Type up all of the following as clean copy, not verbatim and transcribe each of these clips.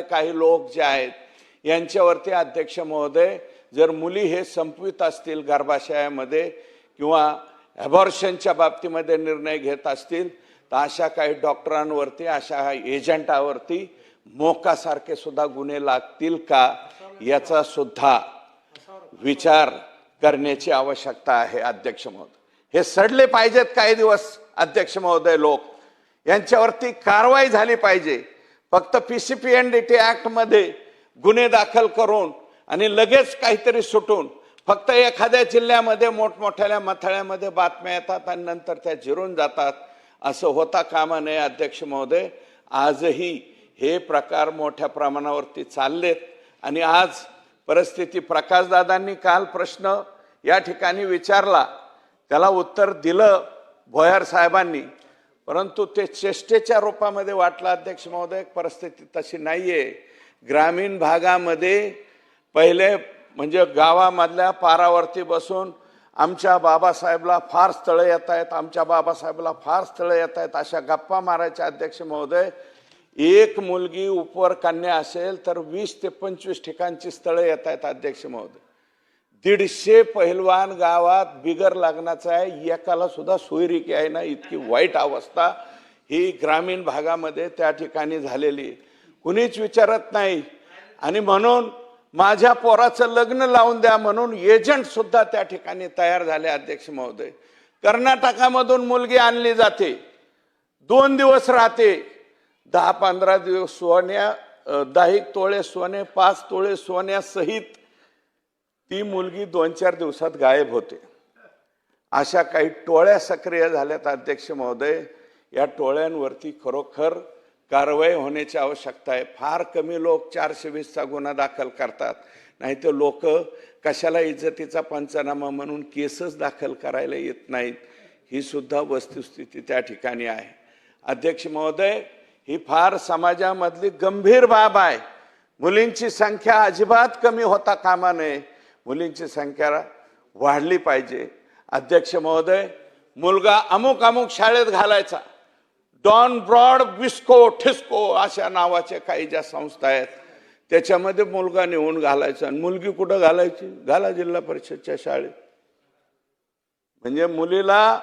काही लोक जे आहेत यांच्यावरती अध्यक्ष महोदय जर मुली हे संपवित असतील गर्भाशयामध्ये किंवा ॲबॉर्शनच्या बाबतीमध्ये निर्णय घेत असतील तर अशा काही डॉक्टरांवरती अशा एजंटावरती मोकासारखे सुद्धा गुन्हे लागतील का याचा सुद्धा विचार करण्याची आवश्यकता आहे अध्यक्ष महोदय। हे सडले पाहिजेत काही दिवस अध्यक्ष महोदय लोक यांच्यावरती कारवाई झाली पाहिजे। फक्त PCPNDT ऍक्ट मध्ये गुन्हे दाखल करून आणि लगेच काहीतरी सुटून फक्त एखाद्या जिल्ह्यामध्ये मोठमोठ्या मथळ्यामध्ये बातम्या येतात आणि नंतर त्या जिरून जातात असं होता कामा नये अध्यक्ष महोदय। आजही हे प्रकार मोठ्या प्रमाणावरती चाललेत आणि आज परिस्थिती प्रकाशदादांनी काल प्रश्न या ठिकाणी विचारला त्याला उत्तर दिलं भोयर साहेबांनी, परंतु ते चेष्टेच्या रूपामध्ये वाटलं अध्यक्ष महोदय। परिस्थिती तशी नाहीये। ग्रामीण भागामध्ये पहिले म्हणजे गावामधल्या पारावरती बसून आमच्या बाबासाहेबला फार स्थळं येत आहेत, आमच्या बाबासाहेबला फार स्थळं येत आहेत अशा गप्पा मारायच्या अध्यक्ष महोदय। एक मुलगी उपवर कन्या असेल तर 20 ते 25 ठिकाणची स्थळं येत आहेत अध्यक्ष महोदय। 150 पहिलवान गावात बिगर लग्नाचा आहे, एकाला सुद्धा सोयरिकी आहे ना, इतकी वाईट अवस्था ही ग्रामीण भागामध्ये त्या ठिकाणी झालेली कुणीच विचारत नाही। आणि म्हणून माझ्या पोराचं लग्न लावून द्या म्हणून एजंट सुद्धा त्या ठिकाणी तयार झाले अध्यक्ष महोदय। कर्नाटकामधून मुलगी आणली जाते, 2 दिवस राहते, 10-15 दिवस सोन्या 10 तोळे सोने 5 तोळे सोन्यासहित ती मुलगी 2-4 दिवसात गायब होते। अशा काही टोळ्या सक्रिय झाल्यात अध्यक्ष महोदय। या टोळ्यांवरती खरोखर कारवाई होण्याची आवश्यकता आहे। फार कमी लोक 420चा गुन्हा दाखल करतात, नाही तर लोक कशाला इज्जतीचा पंचनामा म्हणून केसच दाखल करायला येत नाहीत। ही सुद्धा वस्तुस्थिती त्या ठिकाणी आहे अध्यक्ष महोदय। ही फार समाजामधली गंभीर बाब आहे। मुलींची संख्या अजिबात कमी होता कामा नये, मुलींची संख्या वाढली पाहिजे अध्यक्ष महोदय। मुलगा अमुक शाळेत घालायचा, डॉन ब्रॉड बिस्को ठिस्को अशा नावाचे काही ज्या संस्था आहेत त्याच्यामध्ये मुलगा नेऊन घालायचा आणि मुलगी कुठं घालायची, घाला जिल्हा परिषदच्या शाळेत। म्हणजे मुलीला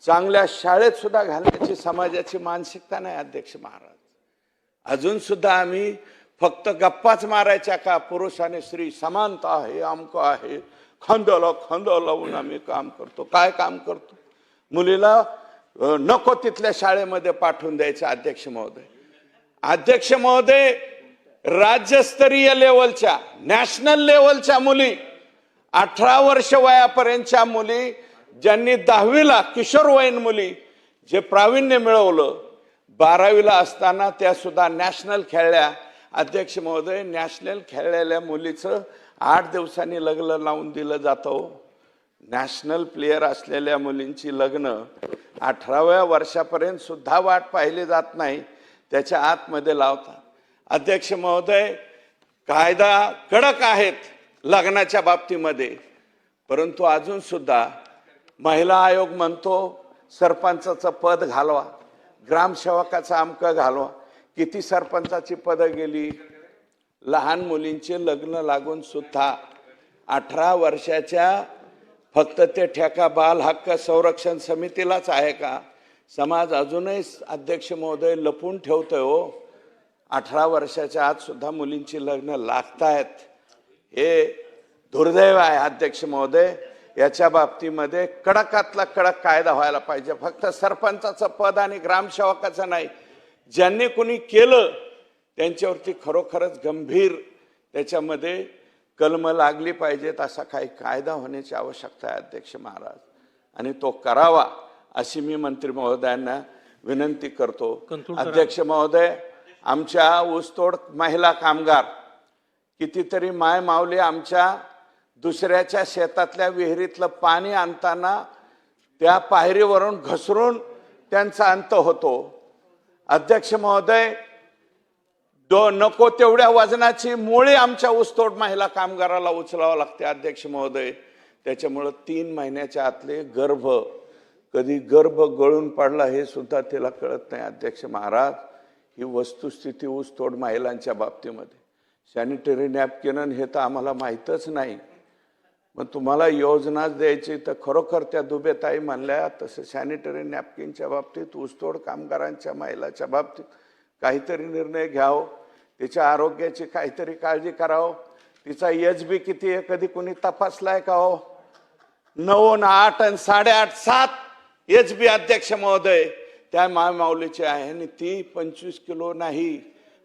चांगल्या शाळेत सुद्धा घालण्याची समाजाची मानसिकता नाही अध्यक्ष महाराज। अजून सुद्धा आम्ही फक्त गप्पाच मारायच्या का पुरुष आणि स्त्री समानता आहे, अमक आहे, खांद्याला खांदा लावून आम्ही काम करतो। काय काम करतो? मुलीला नको तिथल्या शाळेमध्ये पाठवून द्यायचं अध्यक्ष महोदय। अध्यक्ष महोदय, राज्यस्तरीय लेवलच्या नॅशनल लेवलच्या मुली 18 वर्ष वयापर्यंतच्या मुली ज्यांनी 10वीला किशोरवयीन मुली जे प्रावीण्य मिळवलं 12वीला असताना त्या सुद्धा नॅशनल खेळल्या अध्यक्ष महोदय। नॅशनल खेळलेल्या मुलीचं 8 दिवसांनी लग्न लावून दिलं जातं। नॅशनल प्लेयर असलेल्या मुलींची लग्न 18व्या वर्षापर्यंत सुद्धा वाट पाहिली जात नाही, त्याच्या आतमध्ये लावतात अध्यक्ष महोदय। कायदा कडक आहेत लग्नाच्या बाबतीमध्ये, परंतु अजून सुद्धा महिला आयोग म्हणतो सरपंचाचं पद घालवा, ग्रामसेवकाचं अमकं घालवा। किती सरपंचाची पदं गेली। लहान मुलींचे लग्न लागून सुद्धा 18 वर्षाच्या फक्त ते ठेका बाल हक्क संरक्षण समितीलाच आहे का? समाज अजूनही अध्यक्ष महोदय लपून ठेवतोय हो। 18 वर्षाच्या आत सुद्धा मुलींची लग्न लागतायत, हे दुर्दैव आहे अध्यक्ष महोदय। याच्या बाबतीमध्ये कडकातला कडक कायदा व्हायला पाहिजे। फक्त सरपंचाचं पद आणि ग्रामसेवकाचं नाही, ज्यांनी कोणी केलं त्यांच्यावरती खरोखरच गंभीर त्याच्यामध्ये कलम लागली पाहिजेत। असा काही कायदा होण्याची आवश्यकता आहे अध्यक्ष महाराज, आणि तो करावा अशी मी मंत्री महोदयांना विनंती करतो। अध्यक्ष महोदय, आमच्या ऊसतोड महिला कामगार कितीतरी माय माऊली आमच्या दुसऱ्याच्या शेतातल्या विहिरीतलं पाणी आणताना त्या पायरीवरून घसरून त्यांचा अंत होतो अध्यक्ष महोदय। नको तेवढ्या वजनाची मुळे आमच्या ऊसतोड महिला कामगाराला उचलावं लागते अध्यक्ष महोदय। त्याच्यामुळे 3 महिन्याच्या आतले कधी गर्भ गळून पडला हे सुद्धा तिला कळत नाही अध्यक्ष महाराज। ही वस्तुस्थिती ऊसतोड महिलांच्या बाबतीमध्ये. सॅनिटरी नॅपकिन हे तर आम्हाला माहीतच नाही. मग तुम्हाला योजनाच द्यायची तर खरोखर त्या दुबेताई म्हणल्या तसं सॅनिटरी नॅपकिनच्या बाबतीत, ऊसतोड कामगारांच्या महिलाच्या बाबतीत काहीतरी निर्णय घ्यावं. तिच्या आरोग्याची काहीतरी काळजी करावं. तिचा एचबी किती आहे कधी कोणी तपासलाय का हो? 9, 8 आणि 8.5, 7 एचबी अध्यक्ष महोदय त्या मायमाऊलीची आहे. आणि ती 25 किलो नाही,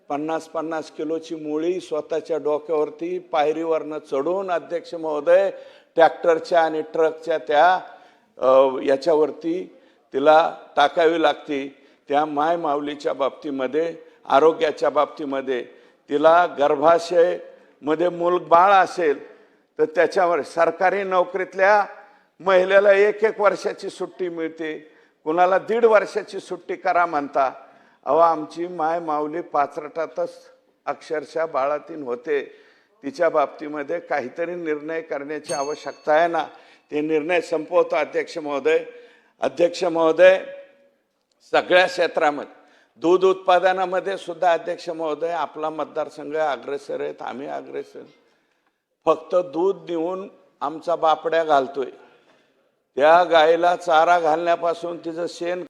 50-50 किलोची मुळी स्वतःच्या डोक्यावरती पायरीवरनं चढून अध्यक्ष महोदय ट्रॅक्टरच्या आणि ट्रकच्या त्या याच्यावरती तिला टाकावी लागते. त्या मायमाऊलीच्या बाबतीमध्ये, आरोग्याच्या बाबतीमध्ये, तिला गर्भाशयमध्ये मूलबाळ असेल तर त्याच्यावर सरकारी नोकरीतल्या महिलेला 1-1 वर्षाची सुट्टी मिळते, कुणाला 1.5 वर्षाची सुट्टी करा म्हणता. अहो, आमची माय माऊली पाचरटातच अक्षरशः बाळातीन होते. तिच्या बाबतीमध्ये काहीतरी निर्णय करण्याची आवश्यकता आहे ना. ते निर्णय संपवतो अध्यक्ष महोदय. अध्यक्ष महोदय, सगळ्या क्षेत्रामध्ये, दूध उत्पादनामध्ये सुद्धा अध्यक्ष महोदय आपला मतदारसंघ अग्रेसर आहेत, आम्ही अग्रेसर. फक्त दूध देऊन आमचा बापड्या घालतोय. त्या गायीला चारा घालण्यापासून तिचं शेण